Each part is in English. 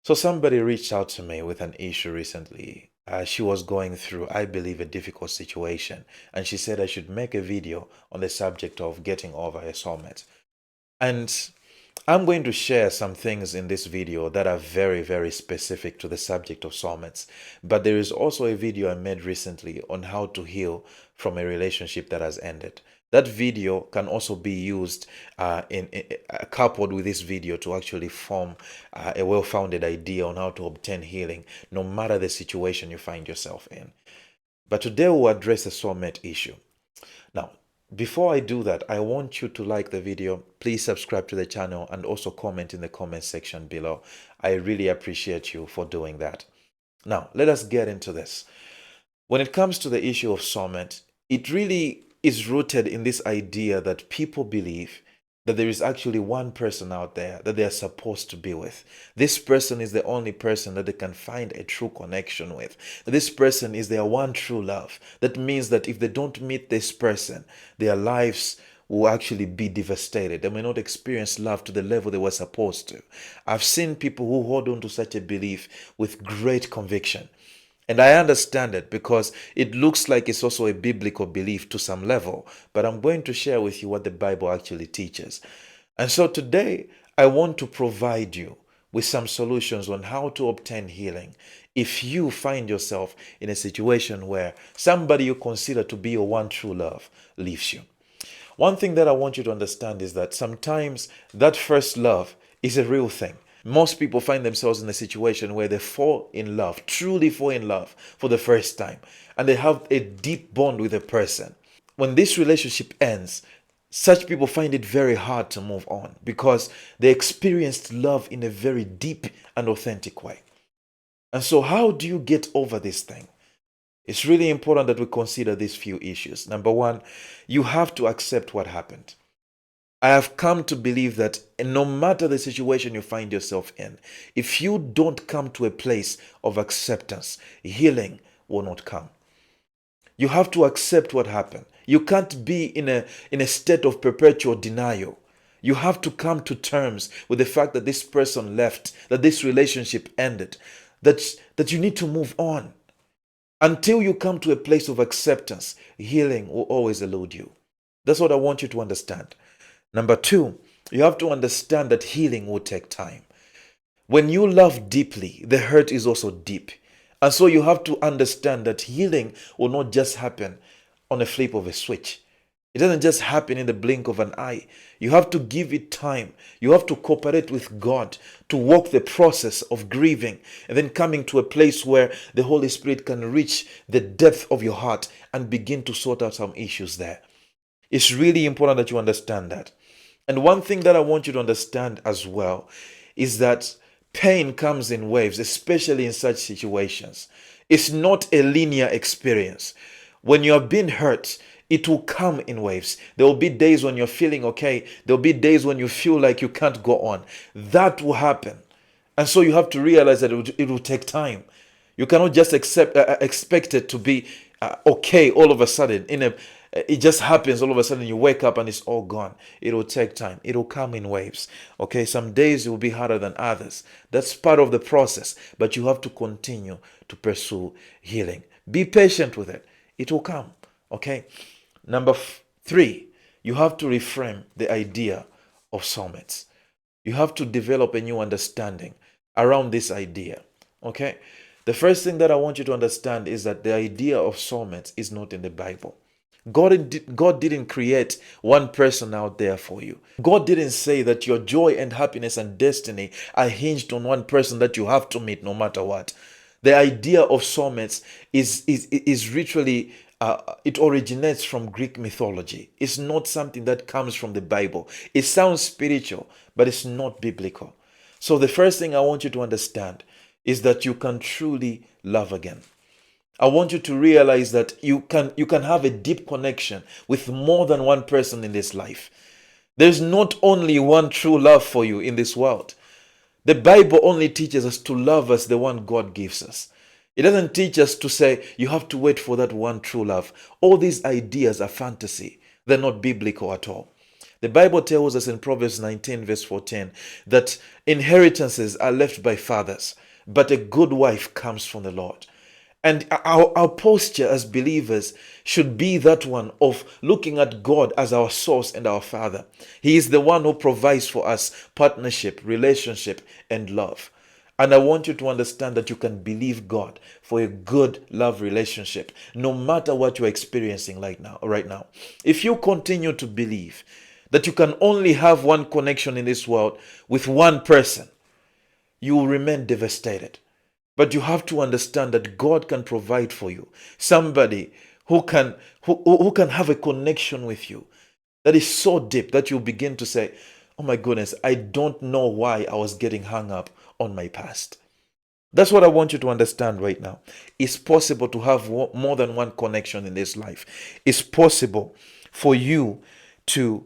So somebody reached out to me with an issue recently. She was going through, I believe, a difficult situation, and she said I should make a video on the subject of getting over a soulmate. And I'm going to share some things in this video that are very, very specific to the subject of soulmates. But there is also a video I made recently on how to heal from a relationship that has ended. That video can also be used coupled with this video to actually form a well-founded idea on how to obtain healing, no matter the situation you find yourself in. But today we'll address the soulmate issue. Now, before I do that, I want you to like the video. Please subscribe to the channel and also comment in the comment section below. I really appreciate you for doing that. Now, let us get into this. When it comes to the issue of soulmate, it really is rooted in this idea that people believe that there is actually one person out there that they are supposed to be with. This person is the only person that they can find a true connection with. This person is their one true love. That means that if they don't meet this person, their lives will actually be devastated. They may not experience love to the level they were supposed to. I've seen people who hold on to such a belief with great conviction. And I understand it because it looks like it's also a biblical belief to some level. But I'm going to share with you what the Bible actually teaches. And so today, I want to provide you with some solutions on how to obtain healing if you find yourself in a situation where somebody you consider to be your one true love leaves you. One thing that I want you to understand is that sometimes that first love is a real thing. Most people find themselves in a situation where they fall in love, truly fall in love for the first time, and they have a deep bond with a person. When this relationship ends, such people find it very hard to move on because they experienced love in a very deep and authentic way. And so, how do you get over this thing? It's really important that we consider these few issues. Number one, you have to accept what happened. I have come to believe that no matter the situation you find yourself in, if you don't come to a place of acceptance, healing will not come. You have to accept what happened. You can't be in a state of perpetual denial. You have to come to terms with the fact that this person left, that this relationship ended, that you need to move on. Until you come to a place of acceptance, healing will always elude you. That's what I want you to understand. Number two, you have to understand that healing will take time. When you love deeply, the hurt is also deep. And so you have to understand that healing will not just happen on a flip of a switch. It doesn't just happen in the blink of an eye. You have to give it time. You have to cooperate with God to walk the process of grieving and then coming to a place where the Holy Spirit can reach the depth of your heart and begin to sort out some issues there. It's really important that you understand that. And one thing that I want you to understand as well is that pain comes in waves, especially in such situations. It's not a linear experience. When you have been hurt, it will come in waves. There will be days when you're feeling okay. There will be days when you feel like you can't go on. That will happen. And so you have to realize that it will take time. You cannot just expect it to be okay all of a sudden. It just happens all of a sudden. You wake up and it's all gone. It will take time. It will come in waves. Okay, some days it will be harder than others. That's part of the process. But you have to continue to pursue healing. Be patient with it. It will come. Okay. Number three, you have to reframe the idea of soulmates. You have to develop a new understanding around this idea. Okay. The first thing that I want you to understand is that the idea of soulmates is not in the Bible. God didn't create one person out there for you. God didn't say that your joy and happiness and destiny are hinged on one person that you have to meet no matter what. The idea of soulmates is literally, it originates from Greek mythology. It's not something that comes from the Bible. It sounds spiritual, but it's not biblical. So the first thing I want you to understand is that you can truly love again. I want you to realize that you can have a deep connection with more than one person in this life. There's not only one true love for you in this world. The Bible only teaches us to love as the one God gives us. It doesn't teach us to say you have to wait for that one true love. All these ideas are fantasy. They're not biblical at all. The Bible tells us in Proverbs 19 verse 14 that inheritances are left by fathers, but a good wife comes from the Lord. And our posture as believers should be that one of looking at God as our source and our Father. He is the one who provides for us partnership, relationship, and love. And I want you to understand that you can believe God for a good love relationship, no matter what you're experiencing right now. If you continue to believe that you can only have one connection in this world with one person, you will remain devastated. But you have to understand that God can provide for you somebody who can have a connection with you that is so deep that you begin to say, "Oh my goodness, I don't know why I was getting hung up on my past." That's what I want you to understand right now. It's possible to have more than one connection in this life. It's possible for you to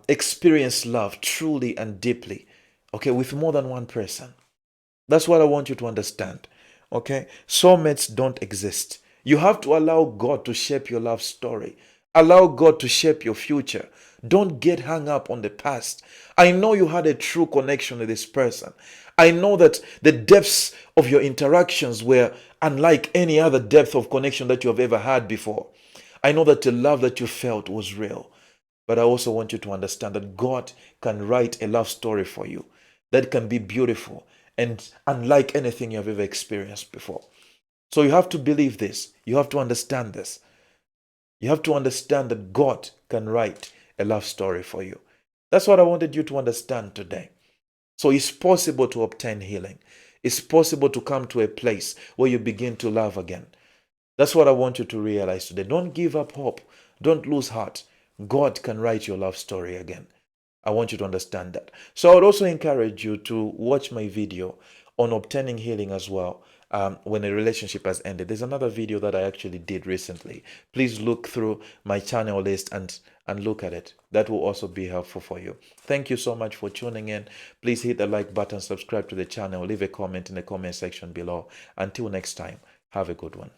experience love truly and deeply, okay, with more than one person. That's what I want you to understand. Okay? Soulmates don't exist. You have to allow God to shape your love story. Allow God to shape your future. Don't get hung up on the past. I know you had a true connection with this person. I know that the depths of your interactions were unlike any other depth of connection that you have ever had before. I know that the love that you felt was real. But I also want you to understand that God can write a love story for you that can be beautiful and unlike anything you have ever experienced before. So you have to believe this. You have to understand this. You have to understand that God can write a love story for you. That's what I wanted you to understand today. So it's possible to obtain healing. It's possible to come to a place where you begin to love again. That's what I want you to realize today. Don't give up hope. Don't lose heart. God can write your love story again. I want you to understand that. So I would also encourage you to watch my video on obtaining healing as well when a relationship has ended. There's another video that I actually did recently. Please look through my channel list and look at it. That will also be helpful for you. Thank you so much for tuning in. Please hit the like button, subscribe to the channel, leave a comment in the comment section below. Until next time, have a good one.